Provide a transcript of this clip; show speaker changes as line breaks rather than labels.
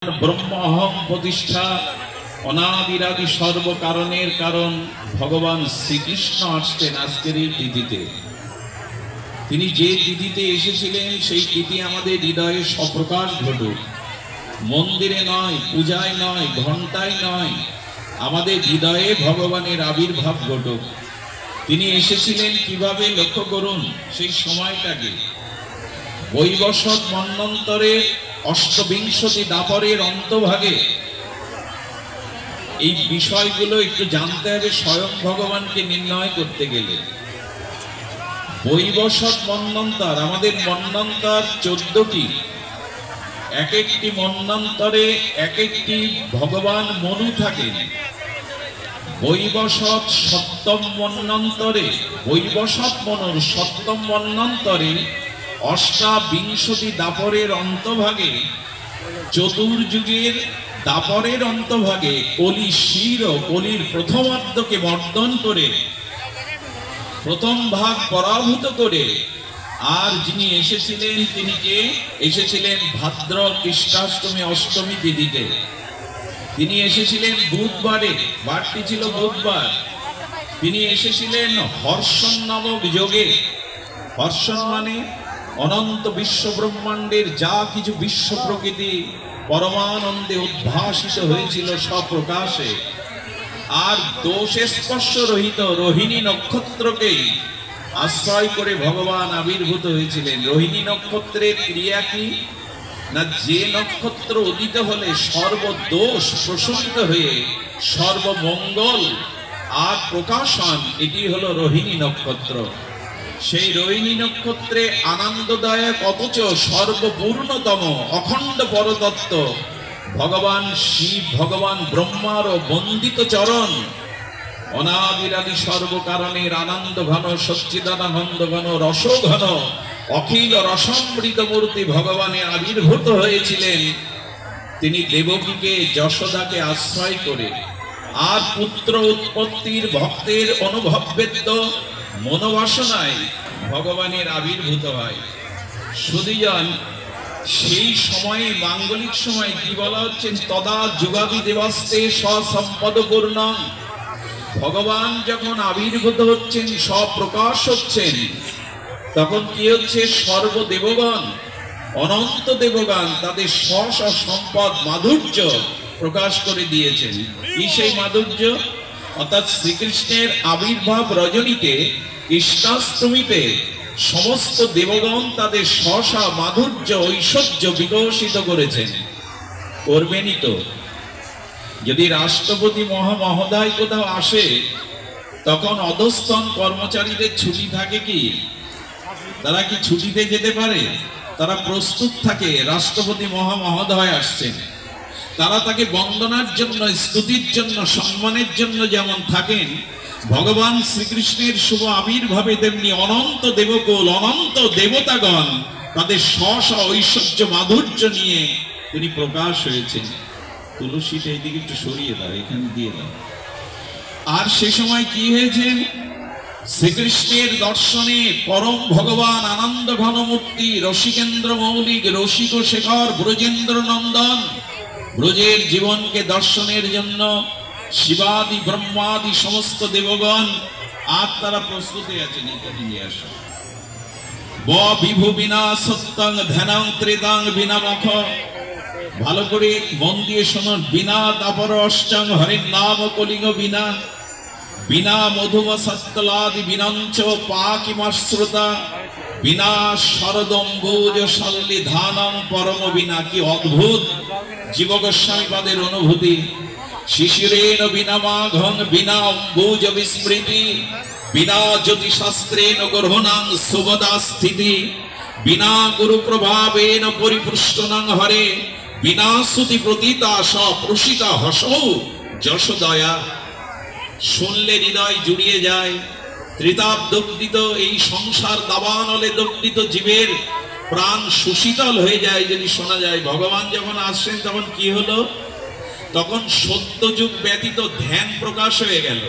ब्रह्म अहम प्रतिष्ठा अनादिरादि सर्व कारणेर कारण भगवान श्रीकृष्ण आसतेन आजकेर এই তিথিতে। তিনি যে তিথিতে এসেছিলেন সেই তিথি আমাদের হৃদয়ে সপ্রকাশ ঘটুক, মন্দিরে নয়, পূজায় নয়, ঘণ্টায় নয়, আমাদের হৃদয়ে ভগবানের আবির্ভাব ঘটুক। তিনি এসেছিলেন কিভাবে লক্ষ্য করুন সেই সময়টাকে। বৈবস্বত মন্বন্তরে অষ্টবিংশতি দাপরের অন্তভাগে এই বিষয়গুলো একটু জানতে হবে স্বয়ং ভগবানকে নির্ণয় করতে গেলে। বৈবস্বত মন্বন্তর, আমাদের মন্বন্তর 14টি, এক একটি মন্বন্তরে এক একটি ভগবান মনু থাকেন। বৈবস্বত সপ্তম মন্বন্তরে, বৈবস্বত মনুর সপ্তম মন্বন্তরে অষ্টাবিংশতি দাপরের অন্তভাগে, চতুর্যুগের দাপরের অন্তভাগে কলি শির ও কলির প্রথমার্ধকে বর্ধন করে প্রথম ভাগ পরাভূত করে, আর যিনি এসেছিলেন তিনি কে? এসেছিলেন ভাদ্র কৃষ্ণাষ্টমী অষ্টমী তিথিতে। তিনি এসেছিলেন বুধবারে, বারটি ছিল বুধবার। তিনি এসেছিলেন হর্ষণ নামক যোগে। হর্ষণ মানে অনন্ত বিশ্ব ব্রহ্মাণ্ডের যা কিছু বিশ্ব প্রকৃতি পরমানন্দে উদ্ভাসিত হয়েছিল স্বপ্রকাশে, আর দোষ স্পর্শ রহিত রোহিণী নক্ষত্রকে আশ্রয় করে ভগবান আবির্ভূত হয়েছিলেন। রোহিণী নক্ষত্রের ক্রিয়া কি না, যে নক্ষত্র উদিত হলে সর্বদোষ প্রশমিত হয়ে সর্বমঙ্গল আর প্রকাশন, এটি হলো রোহিণী নক্ষত্র। সেই রোহিণী নক্ষত্রে আনন্দদায়ক অথচ সর্বপূর্ণতম অখণ্ড পরতত্ত্ব ভগবান শিব, ভগবান ব্রহ্মার বন্দিত চরণ, অনাদিরাদি সর্বকারণের আনন্দ ঘন, সচ্চিদানন্দ ঘন, রস ঘন, অখিল রসমৃত মূর্তি ভগবানের আবির্ভূত হয়েছিলেন। তিনি দেবকীকে, যশোদাকে আশ্রয় করে, আর পুত্র উৎপত্তির ভক্তের অনুভববেদ্য মনোবাসনায় ভগবানের আবির্ভূত হয়। সুধীজন, সেই সময়ে মাঙ্গলিক সময় কি বলা হচ্ছে? তদা যুগাদি দেবাস্তে সসম্পদপূর্ণ। ভগবান যখন আবির্ভূত হচ্ছেন, স্বপ্রকাশ হচ্ছেন, তখন কি হচ্ছে? সর্বদেবগণ, অনন্ত দেবগণ তাদের স্ব সম্পদ মাধুর্য প্রকাশ করে দিয়েছেন। কি সেই মাধুর্য? অর্থাৎ শ্রীকৃষ্ণের আবির্ভাব রজনীতে, কৃষ্ণাষ্টমীতে সমস্ত দেবগণ তাদের স্ব মাধুর্য ঐশ্বর্য বিকশিত করেছেন। করবেনই তো। যদি রাষ্ট্রপতি মহোদয় কোথাও আসে, তখন অধস্তন কর্মচারীদের ছুটি থাকে কি? তারা কি ছুটিতে যেতে পারে? তারা প্রস্তুত থাকে, রাষ্ট্রপতি মহোদয় আসছেন। তারা তাকে বন্দনার জন্য, স্তুতির জন্য, সম্মানের জন্য যেমন থাকেন, ভগবান শ্রীকৃষ্ণের শুভ আবির্ভাবে তেমনি অনন্ত দেবকুল, অনন্ত দেবতাগণ তাদের স্ব ঐশ্বর্য মাধুর্য নিয়ে তিনি প্রকাশ হয়েছেন। তুলসীটা এইদিকে একটু সরিয়ে দাও, এখানে দিয়ে দাও। আর সে সময় কি হয়েছে? শ্রীকৃষ্ণের দর্শনে পরম ভগবান আনন্দ ঘনমূর্তি, রসিকেন্দ্র মৌলিক, রসিক শেখর, ব্রজেন্দ্র নন্দন, ব্রজের জীবনকে দর্শনের জন্য শিবাদি ব্রহ্মাদি সমস্ত দেবগণ আর তারা প্রস্তুতি আছেন। নিয়ে আসো। বিভু বিনা সত্যং ধ্যানং ত্রিদাং বিনা মখ। ভালো করে মন দিয়ে শোনো। বিনা তাপর অষ্টং হরির নাম কলিঙ্গ বিনা, বিনা মধুম সত্তলাদি বিনাঞ্চ পাকিমাশ্রুতা, বিনা শরদম্বুজ সল্লি ধানং পরম বিনা। কি অদ্ভুত জীব গোস্বামী পাদের অনুভূতি। শিশিরেণ বিনা মাঘং বিনা অম্বুজ বিস্মৃতি, বিনা জ্যোতিশাস্ত্রেণ গ্রহণাং সুবদা স্থিতি, বিনা গুরু প্রভাবেন পরিপুষ্টনং হরে, বিনা শ্রুতি প্রতীতা সপ্রসিতা হসৌ যশোদয়া। শুনলে হৃদয় জুড়িয়ে যায়। ত্রিতাপ দগ্ধিত এই সংসার দাবানলে দগ্ধিত জীবের প্রাণ সুশীতল হয়ে যায় যদি শোনা যায়। ভগবান যখন আসছেন তখন কি হলো? তখন সত্যযুগ ব্যতীত ধ্যান প্রকাশ হয়ে গেল।